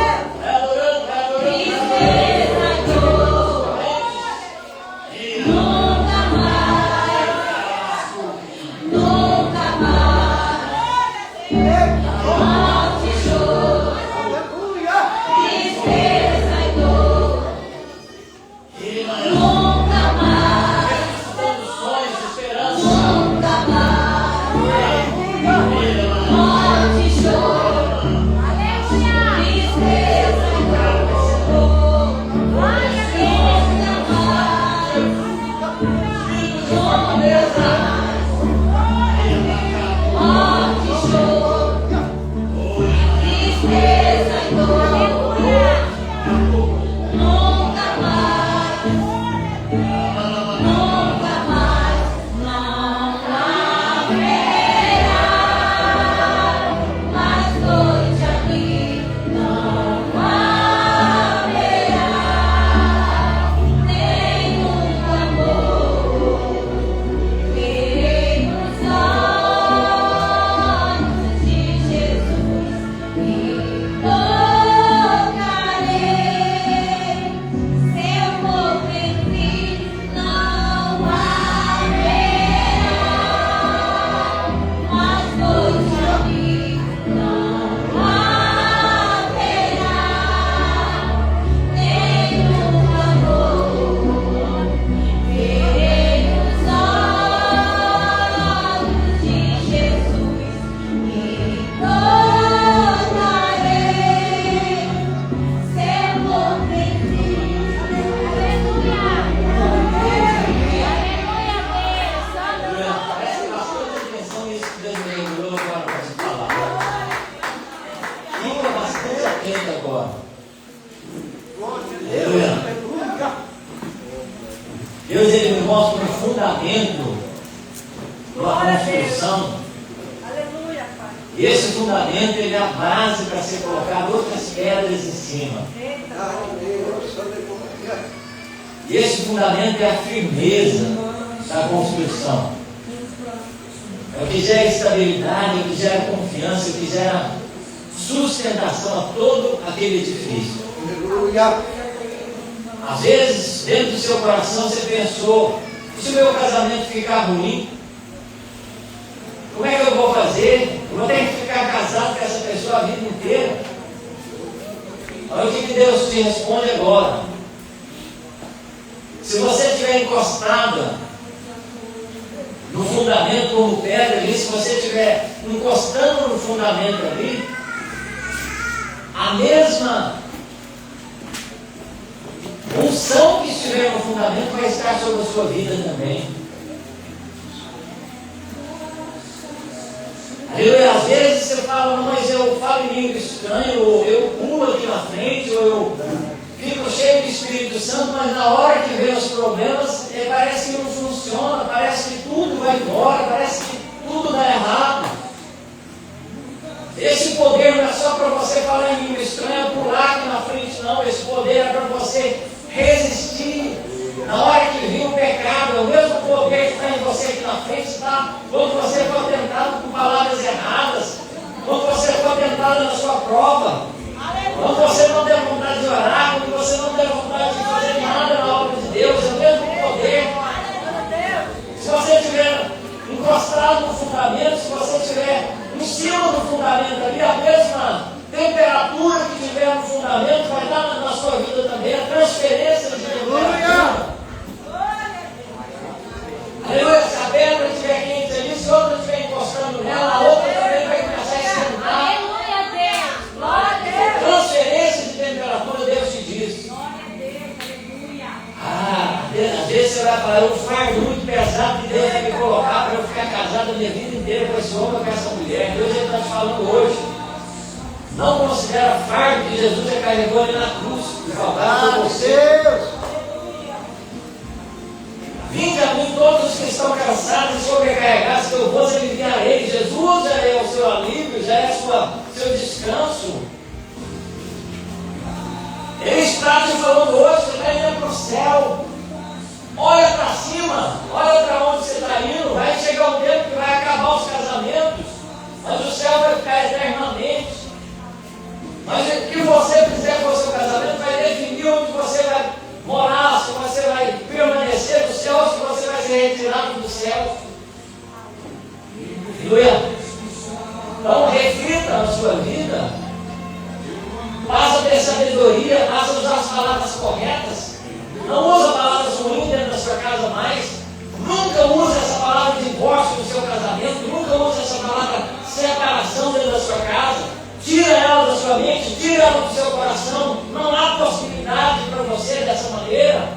[SPEAKER 3] tristeza e dor, nunca mais, nunca mais. Morte, choro, tristeza e dor, nunca mais, nunca mais. Morte, choro, tristeza e dor, nunca mais, nunca mais. Morte, choro, tristeza e dor, nunca mais, nunca mais. Não haverá mais noite ali, não haverá nenhum clamor. Verei os olhos de Jesus e tocarei seu corpo em mim. Não haverá mais noite ali, não haverá nenhum clamor. Verei os olhos de Jesus e tocarei seu corpo em mim.
[SPEAKER 1] Preste bastante atenção nisso que Deus me lembrou agora para te falar. Fica bastante atento agora. Aleluia. Deus ele me mostra um fundamento uma construção.
[SPEAKER 3] Aleluia, Pai.
[SPEAKER 1] E esse fundamento ele é a base para ser colocado outras pedras em cima. E esse fundamento é a firmeza da construção. É o que gera estabilidade, é o que gera confiança, é o que gera sustentação a todo aquele edifício. Às vezes, dentro do seu coração, você pensou: se o meu casamento ficar ruim, como é que eu vou fazer? Eu vou ter que ficar casado com essa pessoa a vida inteira? Olha o que Deus te responde agora. Se você estiver encostada no fundamento como pedra ali, se você estiver encostando no fundamento ali, a mesma unção que estiver no fundamento vai estar sobre a sua vida também. Aleluia. Às vezes você fala: não, mas eu falo em língua estranha, ou eu pulo aqui na frente, ou eu fico cheio do Espírito Santo, mas na hora que vem os problemas, parece que não funciona, parece que tudo vai embora, parece que tudo dá errado. Esse poder não é só para você falar em língua estranha, pular aqui na frente, não. Esse poder é para você resistir. Na hora que vir o pecado, é o mesmo poder que está em você aqui na frente, está quando você for tentado com palavras erradas, quando você for tentado na sua prova, quando você não der vontade de orar, quando você não der vontade de fazer nada na obra de Deus, é o mesmo poder. Se você estiver encostado no fundamento, se você estiver em cima do fundamento ali, a mesma temperatura que tiver no fundamento vai dar na sua vida também, a transferência de temperatura. Aleluia. Se a pedra estiver quente ali, se outra estiver encostando nela, a outra também vai começar a esquentar.
[SPEAKER 3] Aleluia, Deus. Glória a Deus.
[SPEAKER 1] Transferência de temperatura, Deus te diz.
[SPEAKER 3] Glória a Deus. Aleluia.
[SPEAKER 1] Às vezes você vai falar: um fardo muito pesado que Deus vai me colocar para eu ficar casado a minha vida inteira com esse homem ou com essa mulher. Deus está te falando hoje: não considera fardo que Jesus já carregou ali na cruz, por você. Vinde a mim todos os que estão cansados e sobrecarregados, que eu vos aliviarei. Jesus já é o seu alívio, já é o seu descanso. Ele está te falando hoje: você está indo para o céu. Olha para cima, olha para onde você está indo. Vai chegar um tempo que vai acabar os casamentos, mas o céu vai ficar eternamente. Mas o que você fizer com o seu casamento vai definir onde você vai morar, se você vai permanecer no céu, se você vai ser retirado do céu. Aleluia. Então reflita na sua vida, passa a ter sabedoria, passa a usar as palavras corretas. Não usa palavras ruins dentro da sua casa mais. Nunca use essa palavra de divórcio no seu casamento. Nunca use essa palavra separação dentro da sua casa. Tira ela da sua mente, tira ela do seu coração. Não há possibilidade para você dessa maneira.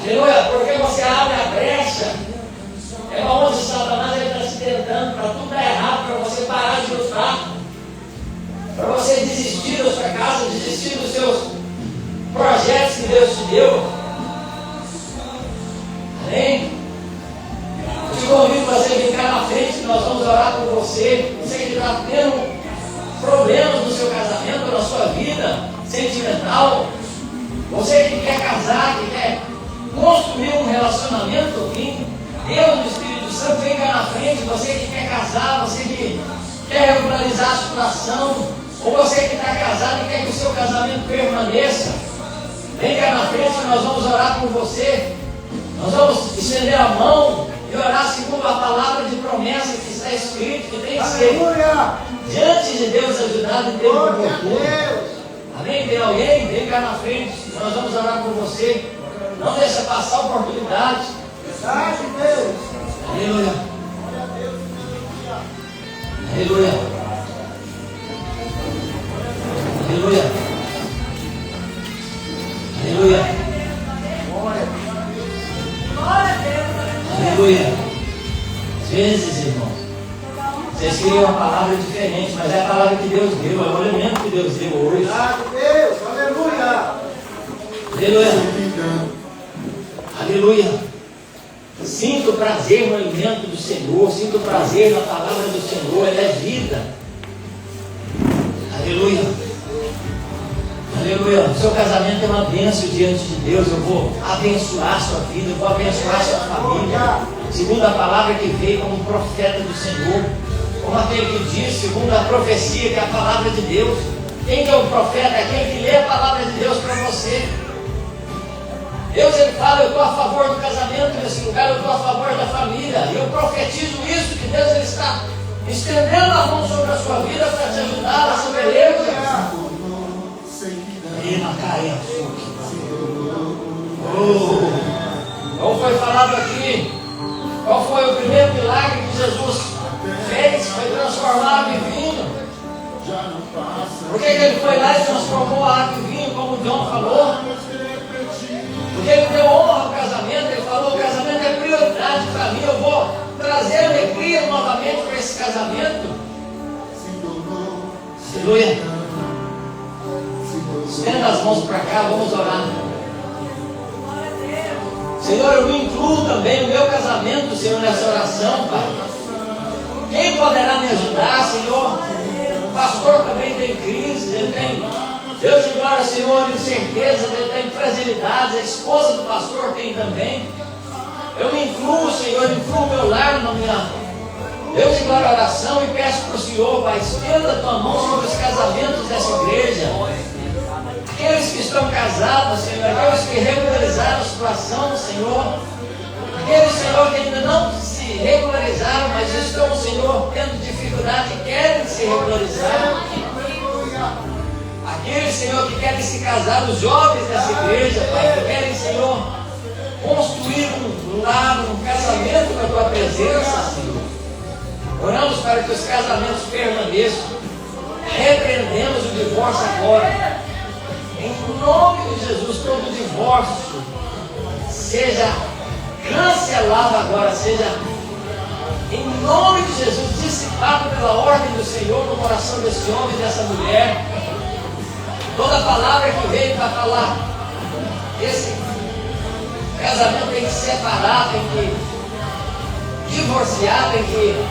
[SPEAKER 1] Aleluia, porque você abre a brecha. É onde Satanás está se tentando para tudo dar errado, para você parar de lutar, para você desistir da sua casa, desistir dos seus projetos que Deus te deu. Amém? Eu te convido para você ficar na frente, que nós vamos orar por você. Você que está tendo problemas no seu casamento, na sua vida sentimental, você que quer casar, que quer construir um relacionamento, Deus do Espírito Santo, vem cá na frente. Você que quer casar, você que quer regularizar a situação, ou você que está casado e quer que o seu casamento permaneça, vem cá na frente que nós vamos orar por você. Nós vamos estender a mão e orar segundo a palavra de promessa que está escrito, que tem que ser diante de Deus ajudado em tempo oportuno. Amém? Tem alguém? Vem cá na frente, nós vamos orar por você. Não deixa passar a oportunidade. Aleluia. Aleluia. Aleluia. Aleluia. Aleluia. Às vezes, irmãos, vocês queriam uma palavra diferente, mas é a palavra que Deus deu, é o elemento que Deus deu hoje. Aleluia. Aleluia. Sinto prazer no alimento do Senhor, sinto prazer na palavra do Senhor, ela é vida. Aleluia. Aleluia. O seu casamento é uma bênção diante de Deus. Eu vou abençoar a sua vida, eu vou abençoar a sua família. Segundo a palavra que veio como profeta do Senhor, como aquele que diz, segundo a profecia, que é a palavra de Deus. Quem que é o profeta? É aquele que lê a palavra de Deus para você. Deus, ele fala, eu estou a favor do casamento nesse lugar, eu estou a favor da família. E eu profetizo isso, que Deus ele está estendendo a mão sobre a sua vida para te ajudar a sua beleza. Como foi falado aqui, qual foi o primeiro milagre que Jesus fez? Foi transformar água em vinho. Por que ele foi lá e transformou a água em vinho, como o John falou? Porque ele deu honra ao casamento, ele falou, o casamento é prioridade para mim, eu vou trazer alegria novamente para esse casamento. Aleluia. Estenda as mãos para cá, vamos orar. Senhor, eu me incluo também no meu casamento, Senhor, nessa oração, Pai. Quem poderá me ajudar, Senhor? O pastor também tem crise, ele tem... Deus de glória, Senhor, incerteza, ele tem fragilidades, a esposa do pastor tem também. Eu me incluo, Senhor, incluo meu lar na minha... Deus de glória, oração, e peço para o Senhor, Pai, estenda a tua mão sobre os casamentos dessa igreja. Aqueles que estão casados, Senhor, aqueles que regularizaram a situação, Senhor. Aqueles, Senhor, que ainda não se regularizaram, mas estão, Senhor, tendo dificuldade e querem se regularizar. Aqueles, Senhor, que querem se casar, os jovens dessa igreja, Pai, que querem, Senhor, construir um lar, um casamento na tua presença, Senhor. Oramos para que os casamentos permaneçam. Repreendemos o divórcio agora. Em nome de Jesus, todo divórcio seja cancelado agora, seja, em nome de Jesus, dissipado pela ordem do Senhor no coração desse homem e dessa mulher. Toda palavra que veio para falar, esse casamento tem que separar, tem que divorciar, tem que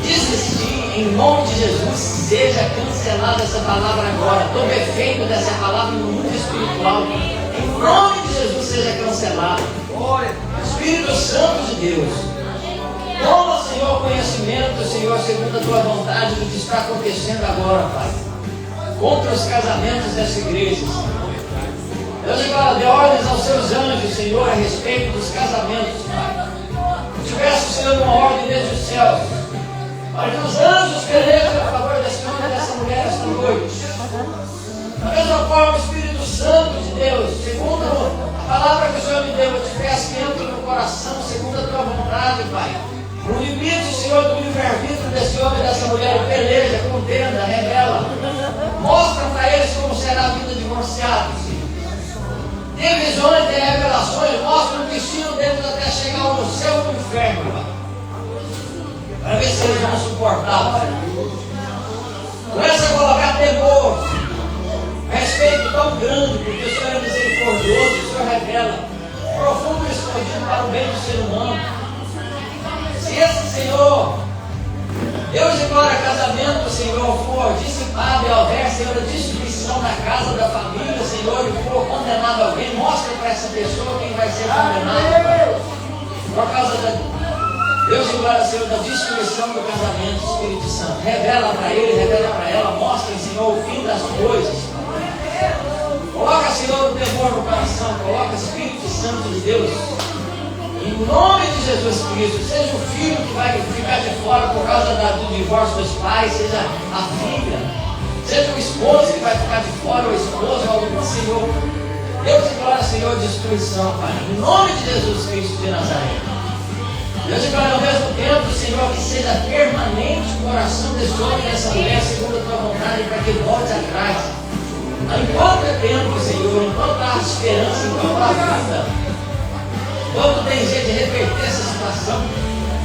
[SPEAKER 1] desistir, em nome de Jesus, seja cancelada essa palavra agora. Todo efeito dessa palavra no mundo espiritual, em nome de Jesus, seja cancelado. Espírito Santo de Deus, toma, Senhor, conhecimento, Senhor, segundo a tua vontade, do que está acontecendo agora, Pai, contra os casamentos dessa igreja, Senhor. Deus agora dê ordens aos seus anjos, Senhor, a respeito dos casamentos, Pai. Eu te peço, Senhor, uma ordem desde os céus, para que os anjos pelejam a favor desse homem e dessa mulher esta noite. Da mesma forma, o Espírito Santo de Deus, segundo a palavra que o Senhor me deu, eu te peço que entre no coração, segundo a tua vontade, Pai. No limite, Senhor, do livre-arbítrio desse homem e dessa mulher, peleja, contenda, revela. Mostra para eles como será a vida divorciada, Senhor. Tem visões, tem revelações, mostra o destino deles até chegar no céu ou no inferno, Pai. Para ver se eles vão suportar, Pai. Começa a colocar temor, respeito tão grande, porque o Senhor é misericordioso, o Senhor revela profundo e escondido para o bem do ser humano. Se esse Senhor, Deus de glória, casamento, Senhor, for dissipado e houver, Senhor, a destruição na casa da família, Senhor, e for condenado alguém, mostra para essa pessoa quem vai ser condenado, por causa da Deus de glória, Senhor, da destruição do casamento, Espírito Santo. Revela para ele, revela para ela, mostra, Senhor, o fim das coisas. Coloca, Senhor, o temor no coração, coloca, Espírito Santo de Deus, em nome de Jesus Cristo, seja o filho que vai ficar de fora por causa do divórcio dos pais, seja a filha, seja o esposo que vai ficar de fora, o esposo, o Senhor. Deus de glória, Senhor, destruição, Pai, em nome de Jesus Cristo de Nazaré. Deus de glória, ao mesmo tempo, Senhor, que seja permanente o coração desse homem e dessa mulher, segundo a tua vontade, para que volte atrás. Enquanto é tempo, Senhor, enquanto há esperança, enquanto há vida, enquanto tem jeito de reverter essa situação,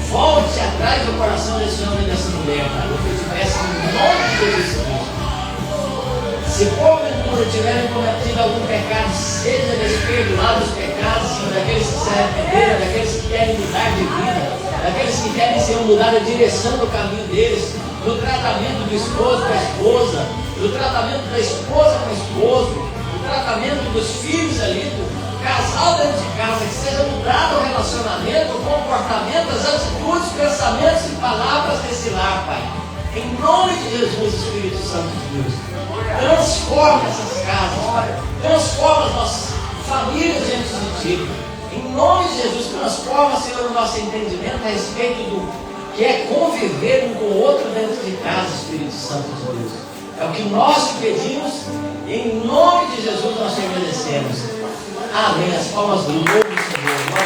[SPEAKER 1] volte atrás do coração desse homem e dessa mulher, Pai. Eu te peço em nome de Jesus Cristo. Se porventura tiverem cometido algum pecado, seja-lhes perdoado os pecados, Senhor, daqueles que se arrependeram, daqueles que querem mudar de vida, daqueles que querem, Senhor, mudar a direção do caminho deles, no tratamento do esposo com a esposa, no tratamento da esposa com o esposo, no tratamento dos filhos ali, do casal dentro de casa, que seja mudado o relacionamento, o comportamento, as atitudes, pensamentos e palavras desse lar, Pai. Em nome de Jesus, Espírito Santo de Deus, transforma essas casas, transforma as nossas famílias diante de Ti. Em nome de Jesus, transforma, Senhor, o nosso entendimento a respeito do que é conviver um com o outro dentro de casa, Espírito Santo de Deus. É o que nós te pedimos, em nome de Jesus nós te agradecemos. Amém. As palmas do louvor do Senhor.